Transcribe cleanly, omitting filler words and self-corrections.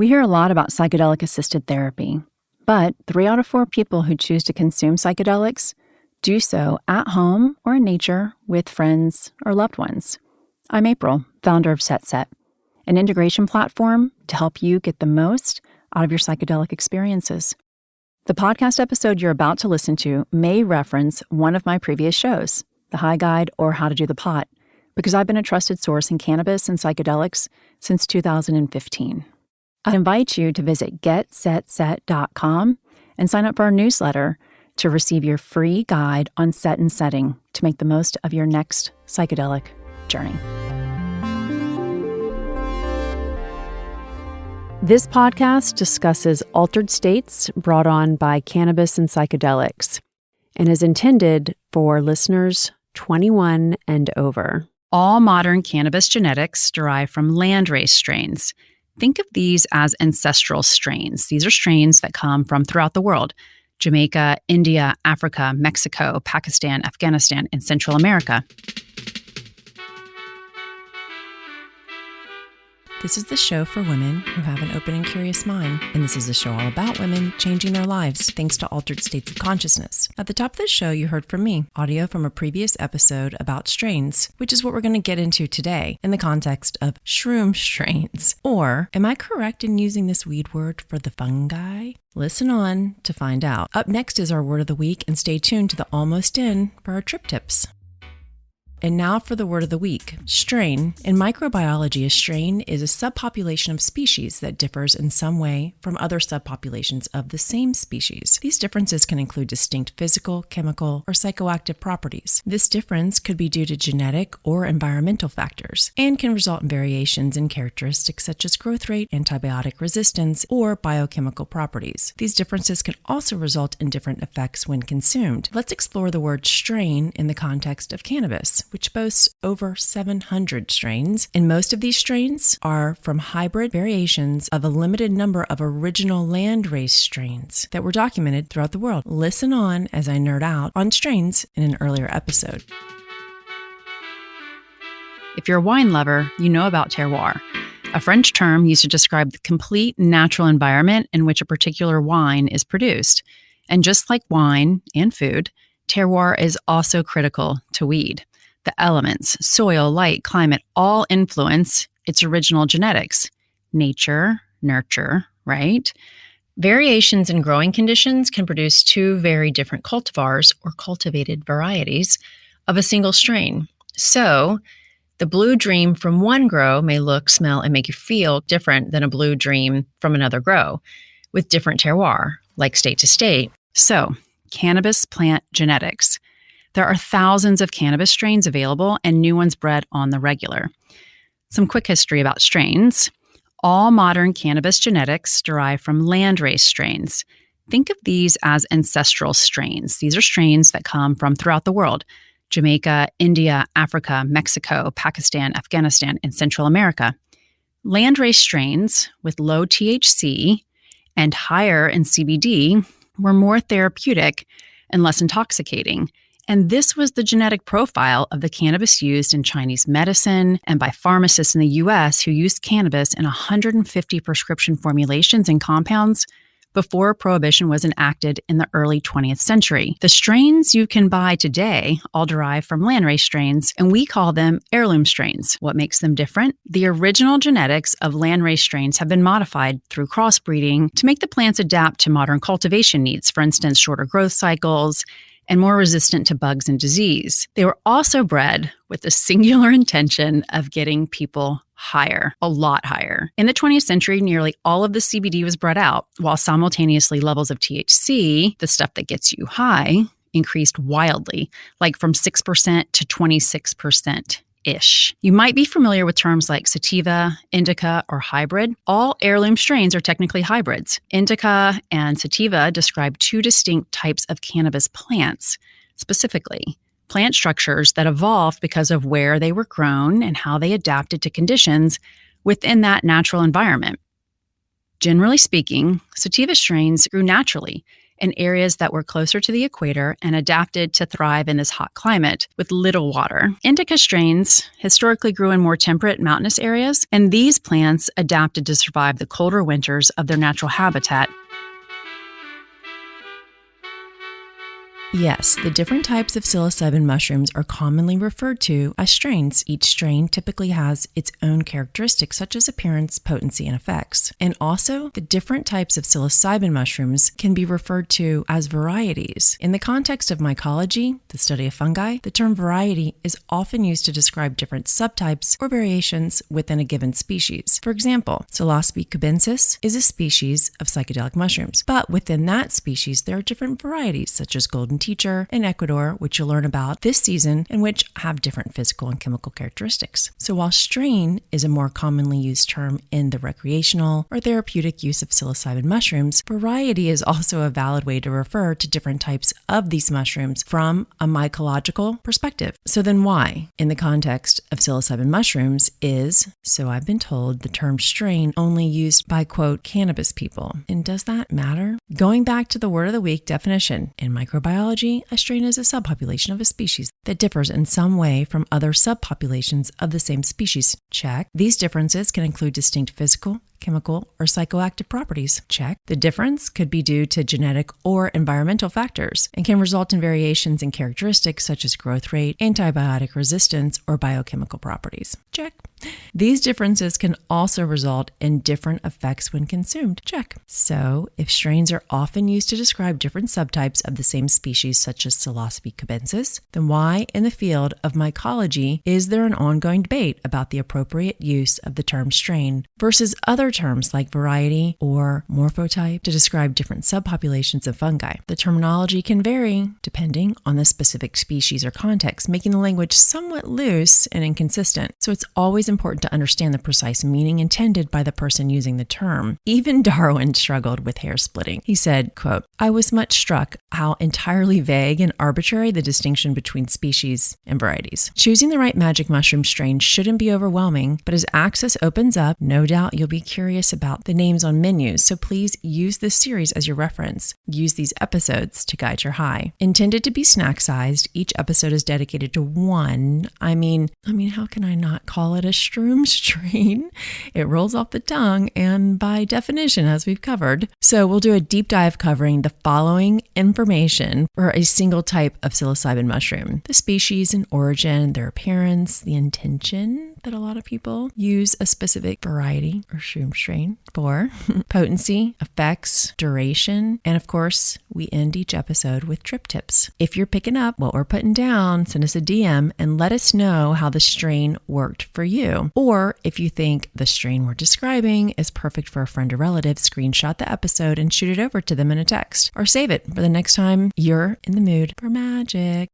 We hear a lot about psychedelic-assisted therapy, but 3 out of 4 people who choose to consume psychedelics do so at home or in nature with friends or loved ones. I'm April, founder of Set, an integration platform to help you get the most out of your psychedelic experiences. The podcast episode you're about to listen to may reference one of my previous shows, The High Guide or How to Do the Pot, because I've been a trusted source in cannabis and psychedelics since 2015. I invite you to visit getsetset.com and sign up for our newsletter to receive your free guide on set and setting to make the most of your next psychedelic journey. This podcast discusses altered states brought on by cannabis and psychedelics and is intended for listeners 21 and over. All modern cannabis genetics derive from landrace strains. Think of these as ancestral strains. These are strains that come from throughout the world: Jamaica, India, Africa, Mexico, Pakistan, Afghanistan, and Central America. This is the show for women who have an open and curious mind, and this is a show all about women changing their lives thanks to altered states of consciousness. At the top of the show, you heard from me, audio from a previous episode about strains, which is what we're going to get into today in the context of shroom strains. Or, am I correct in using this weed word for the fungi? Listen on to find out. Up next is our word of the week, and stay tuned to the Almost In for our trip tips. And now for the word of the week, strain. In microbiology, a strain is a subpopulation of species that differs in some way from other subpopulations of the same species. These differences can include distinct physical, chemical, or psychoactive properties. This difference could be due to genetic or environmental factors and can result in variations in characteristics such as growth rate, antibiotic resistance, or biochemical properties. These differences can also result in different effects when consumed. Let's explore the word strain in the context of cannabis, which boasts over 700 strains, and most of these strains are from hybrid variations of a limited number of original landrace strains that were documented throughout the world. Listen on as I nerd out on strains in an earlier episode. If you're a wine lover, you know about terroir, a French term used to describe the complete natural environment in which a particular wine is produced. And just like wine and food, terroir is also critical to weed. The elements, soil, light, climate, all influence its original genetics. Nature, nurture, right? Variations in growing conditions can produce 2 very different cultivars or cultivated varieties of a single strain. So, the blue dream from one grow may look, smell, and make you feel different than a blue dream from another grow, with different terroir, like state to state. So, cannabis plant genetics. There are thousands of cannabis strains available and new ones bred on the regular. Some quick history about strains. All modern cannabis genetics derive from landrace strains. Think of these as ancestral strains. These are strains that come from throughout the world: Jamaica, India, Africa, Mexico, Pakistan, Afghanistan, and Central America. Landrace strains with low THC and higher in CBD were more therapeutic and less intoxicating. And this was the genetic profile of the cannabis used in Chinese medicine and by pharmacists in the U.S. who used cannabis in 150 prescription formulations and compounds before Prohibition was enacted in the early 20th century. The strains you can buy today all derive from landrace strains, and we call them heirloom strains. What makes them different? The original genetics of landrace strains have been modified through crossbreeding to make the plants adapt to modern cultivation needs, for instance, shorter growth cycles and more resistant to bugs and disease. They were also bred with the singular intention of getting people higher, a lot higher. In the 20th century, nearly all of the CBD was bred out, while simultaneously levels of THC, the stuff that gets you high, increased wildly, like from 6% to 26%. You might be familiar with terms like sativa, indica, or hybrid. All heirloom strains are technically hybrids. Indica and sativa describe 2 distinct types of cannabis plants. Specifically, plant structures that evolved because of where they were grown and how they adapted to conditions within that natural environment. Generally speaking, sativa strains grew naturally in areas that were closer to the equator and adapted to thrive in this hot climate with little water. Indica strains historically grew in more temperate mountainous areas, and these plants adapted to survive the colder winters of their natural habitat. Yes, the different types of psilocybin mushrooms are commonly referred to as strains. Each strain typically has its own characteristics such as appearance, potency, and effects. And also, the different types of psilocybin mushrooms can be referred to as varieties. In the context of mycology, the study of fungi, the term variety is often used to describe different subtypes or variations within a given species. For example, Psilocybe cubensis is a species of psychedelic mushrooms, but within that species there are different varieties such as golden teacher in Ecuador, which you'll learn about this season, and which have different physical and chemical characteristics. So while strain is a more commonly used term in the recreational or therapeutic use of psilocybin mushrooms, variety is also a valid way to refer to different types of these mushrooms from a mycological perspective. So then why, in the context of psilocybin mushrooms, is, so I've been told, the term strain only used by, quote, cannabis people? And does that matter? Going back to the word of the week definition, in microbiology, a strain is a subpopulation of a species that differs in some way from other subpopulations of the same species. Check. These differences can include distinct physical, chemical, or psychoactive properties. Check. The difference could be due to genetic or environmental factors and can result in variations in characteristics such as growth rate, antibiotic resistance, or biochemical properties. Check. These differences can also result in different effects when consumed. Check. So, if strains are often used to describe different subtypes of the same species, such as Psilocybe cubensis, then why in the field of mycology is there an ongoing debate about the appropriate use of the term strain versus other terms like variety or morphotype to describe different subpopulations of fungi? The terminology can vary depending on the specific species or context, making the language somewhat loose and inconsistent. So it's always important to understand the precise meaning intended by the person using the term. Even Darwin struggled with hair splitting. He said, quote, "I was much struck how entirely vague and arbitrary the distinction between species and varieties. Choosing the right magic mushroom strain shouldn't be overwhelming, but as access opens up, no doubt you'll be curious about the names on menus, so please use this series as your reference. Use these episodes to guide your high." Intended to be snack-sized, each episode is dedicated to one. I mean, how can I not call it a SHROOM strain? It rolls off the tongue, and by definition, as we've covered. So we'll do a deep dive covering the following information for a single type of psilocybin mushroom: the species and origin, their appearance, the intention that a lot of people use a specific variety or shroom strain for, potency, effects, duration, and of course, we end each episode with trip tips. If you're picking up what we're putting down, send us a DM and let us know how the strain worked for you. Or if you think the strain we're describing is perfect for a friend or relative, screenshot the episode and shoot it over to them in a text. Or save it for the next time you're in the mood for magic.